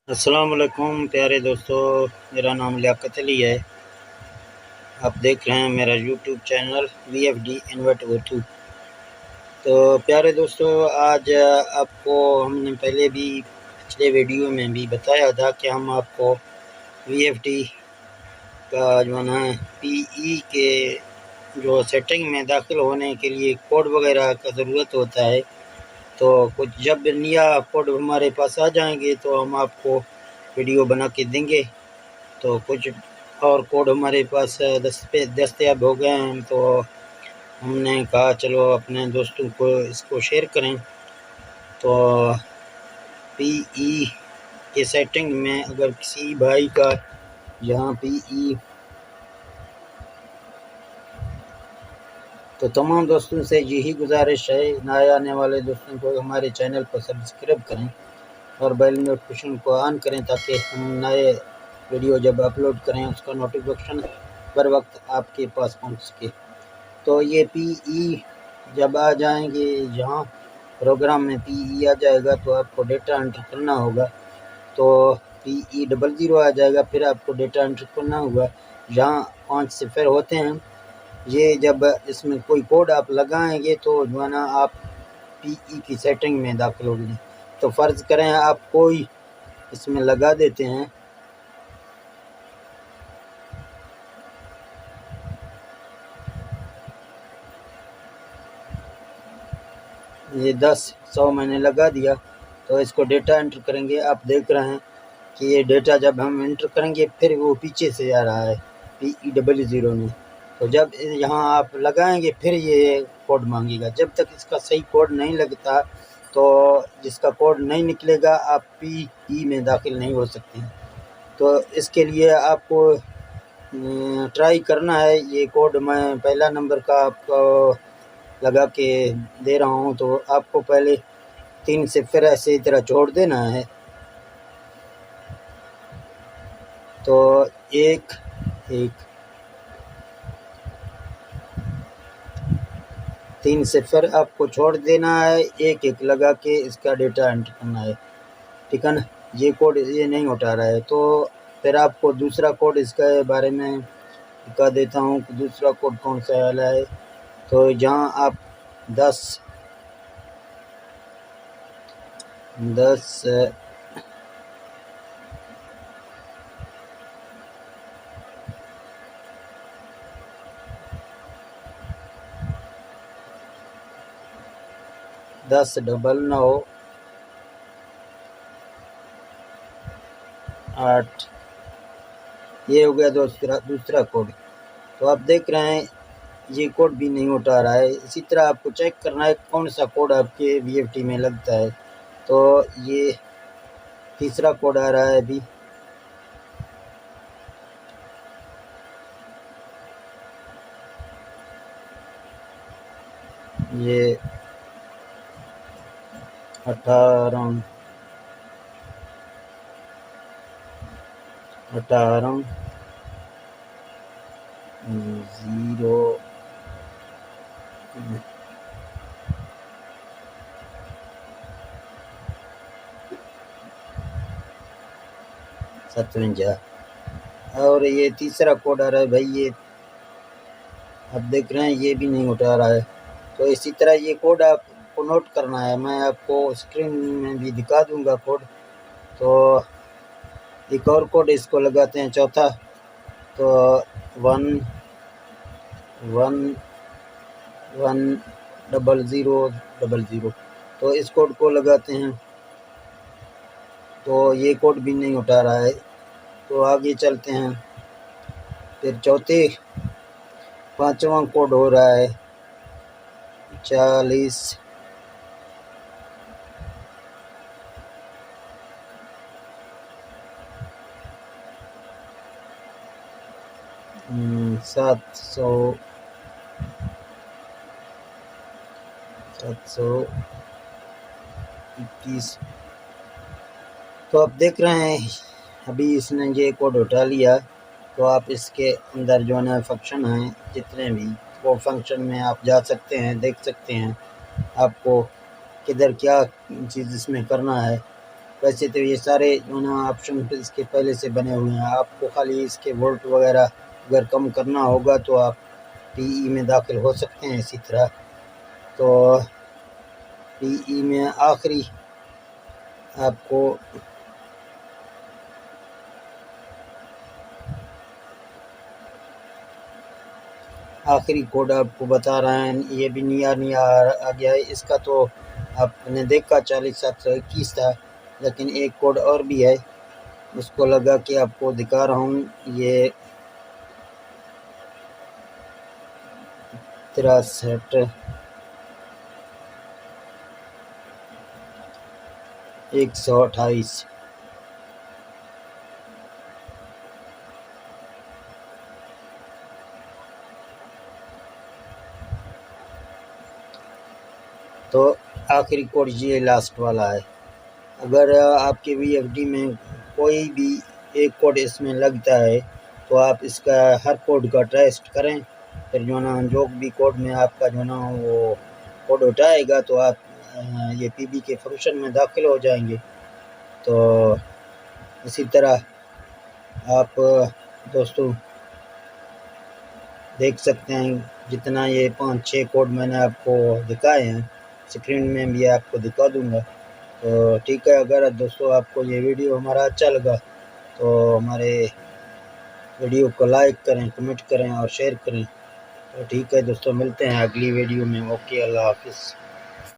السلام علیکم پیارے دوستو، میرا نام لیاقت علی ہے۔ آپ دیکھ رہے ہیں میرا YouTube channel VFD invert Urdu. تو پیارے دوستو، آج آپ کو ہم نے پہلے بھی پچھلے ویڈیو میں بھی بتایا تھا کہ ہم آپ کو VFD کا جو ہے نا PE کے جو سیٹنگ میں داخل ہونے کے لیے کوڈ وغیرہ کا ضرورت ہوتا ہے، تو کچھ جب نیا کوڈ ہمارے پاس آ جائیں گے تو ہم آپ کو ویڈیو بنا کے دیں گے۔ تو کچھ اور کوڈ ہمارے پاس دستیاب ہو گئے ہیں، تو ہم نے کہا چلو اپنے دوستوں کو اس کو شیئر کریں۔ تو PE کے سیٹنگ میں اگر کسی بھائی کا یہاں PE، تو تمام دوستوں سے یہی گزارش ہے، نئے آنے والے دوستوں کو ہمارے چینل کو سبسکرائب کریں اور بیل نوٹیفیکیشن کو آن کریں تاکہ ہم نئے ویڈیو جب اپلوڈ کریں اس کا نوٹیفیکیشن بر وقت آپ کے پاس پہنچ سکے۔ تو یہ PE جب آ جائیں گے، جہاں پروگرام میں PE آ جائے گا تو آپ کو ڈیٹا انٹر کرنا ہوگا۔ تو PE00 آ جائے گا، پھر آپ کو ڈیٹا انٹر کرنا ہوگا۔ جہاں 5 صفر ہوتے ہیں، یہ جب اس میں کوئی کوڈ آپ لگائیں گے تو جو ہے نا آپ PE کی سیٹنگ میں داخل ہوگی۔ تو فرض کریں آپ کوئی اس میں لگا دیتے ہیں، یہ 10 میں نے لگا دیا، تو اس کو ڈیٹا انٹر کریں گے۔ آپ دیکھ رہے ہیں کہ یہ ڈیٹا جب ہم انٹر کریں گے پھر وہ پیچھے سے آ رہا ہے PE00 میں۔ تو جب یہاں آپ لگائیں گے پھر یہ کوڈ مانگے گا۔ جب تک اس کا صحیح کوڈ نہیں لگتا، تو جس کا کوڈ نہیں نکلے گا، آپ PE میں داخل نہیں ہو سکتے۔ تو اس کے لیے آپ کو ٹرائی کرنا ہے۔ یہ کوڈ میں پہلا نمبر کا آپ کو لگا کے دے رہا ہوں، تو آپ کو پہلے 3 صفر ایسے طرح چھوڑ دینا ہے۔ تو ایک 3 صفر آپ کو چھوڑ دینا ہے، 1 لگا کے اس کا ڈیٹا انٹر کرنا ہے، ٹھیک ہے نا۔ یہ کوڈ یہ نہیں اٹھا رہا ہے، تو پھر آپ کو دوسرا کوڈ اس کے بارے میں بتا دیتا ہوں کہ دوسرا کوڈ کون سا والا ہے۔ تو جہاں آپ 10 99 8، یہ ہو گیا دوسرا کوڈ۔ تو آپ دیکھ رہے ہیں یہ کوڈ بھی نہیں اٹھا رہا ہے۔ اسی طرح آپ کو چیک کرنا ہے کون سا کوڈ آپ کے VFD میں لگتا ہے۔ تو یہ تیسرا کوڈ آ رہا ہے ابھی، یہ 18 0 57، اور یہ تیسرا کوڈ آ رہا ہے بھائی، یہ آپ دیکھ رہے ہیں یہ بھی نہیں اٹھا رہا ہے۔ تو اسی طرح یہ کوڈ آپ کو نوٹ کرنا ہے، میں آپ کو اسکرین میں بھی دکھا دوں گا کوڈ۔ تو ایک اور کوڈ اس کو لگاتے ہیں، چوتھا، تو 110000، تو اس کوڈ کو لگاتے ہیں۔ تو یہ کوڈ بھی نہیں اٹھا رہا ہے، تو آگے چلتے ہیں۔ پھر پانچواں کوڈ ہو رہا ہے 40 721۔ تو آپ دیکھ رہے ہیں ابھی اس نے یہ کوڈ اٹھا لیا۔ تو آپ اس کے اندر جو ہے نا فنکشن ہیں جتنے بھی، وہ فنکشن میں آپ جا سکتے ہیں، دیکھ سکتے ہیں آپ کو کدھر کیا چیز اس میں کرنا ہے۔ ویسے تو یہ سارے جو نا آپشن اس کے پہلے سے بنے ہوئے ہیں، آپ کو خالی اس کے وولٹ وغیرہ اگر کم کرنا ہوگا تو آپ پی ای میں داخل ہو سکتے ہیں۔ اسی طرح تو پی ای میں آخری آپ کو آخری کوڈ آپ کو بتا رہے ہیں، یہ بھی نیا آ گیا ہے۔ اس کا تو آپ نے دیکھا 40721 تھا، لیکن ایک کوڈ اور بھی ہے، اس کو لگا کہ آپ کو دکھا رہا ہوں۔ یہ 63 128 تو آخری کوڈ یہ لاسٹ والا ہے۔ اگر آپ کے وی ایف ڈی میں کوئی بھی ایک کوڈ اس میں لگتا ہے تو آپ اس کا ہر کوڈ کا ٹیسٹ کریں، پھر جو نا جو بھی کوڈ میں آپ کا جو نا وہ کوڈ اٹھائے گا تو آپ یہ پی بی کے فنکشن میں داخل ہو جائیں گے۔ تو اسی طرح آپ دوستو دیکھ سکتے ہیں، جتنا یہ 5-6 کوڈ میں نے آپ کو دکھائے ہیں، اسکرین میں بھی آپ کو دکھا دوں گا۔ تو ٹھیک ہے، اگر دوستو آپ کو یہ ویڈیو ہمارا اچھا لگا تو ہمارے ویڈیو کو لائک کریں، کمنٹ کریں اور شیئر کریں۔ تو ٹھیک ہے دوستو، ملتے ہیں اگلی ویڈیو میں۔ اوکے، اللہ حافظ۔